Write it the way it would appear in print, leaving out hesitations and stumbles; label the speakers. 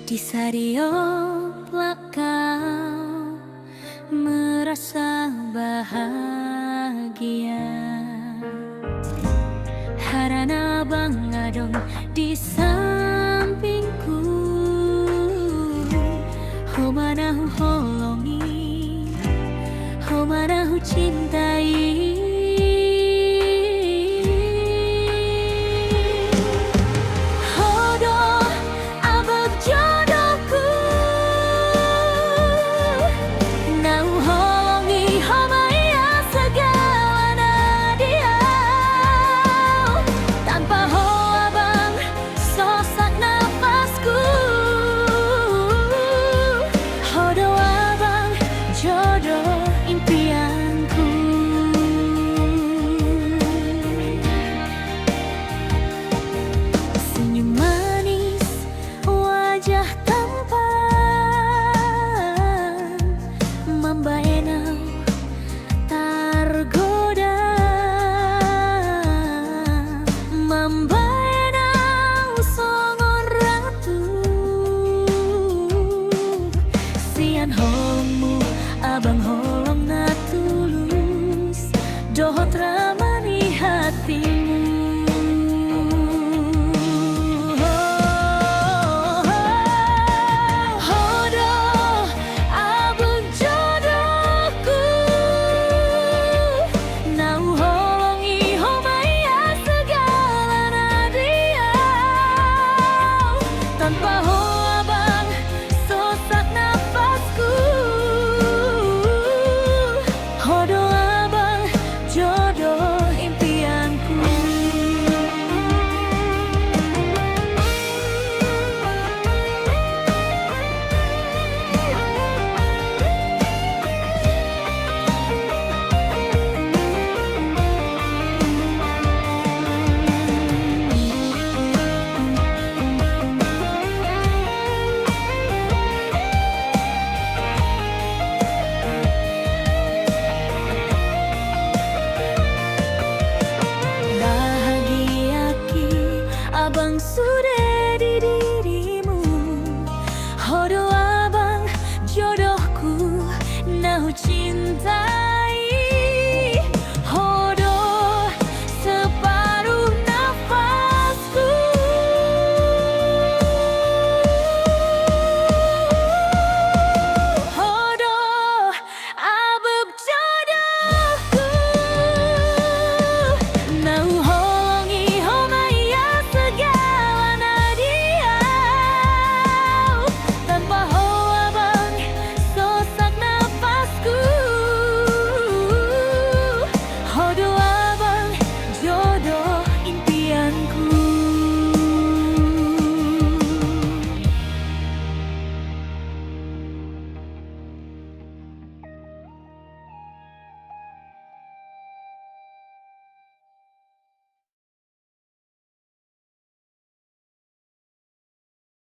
Speaker 1: Di Sarioplak kau merasa bahagia, harana bang adong di sampingku. Homanahu holongi, homanahu cintai. Abang holong na tulus, dohot ramani hatimu. Hodoh abang jodohku, nau holongi homaya segala nadia. Tanpa ho abang sosak nafasku. Hodoh abang jodoh impianku. Abang sudah di dirimu, hodoh abang jodohku, nahu cinta.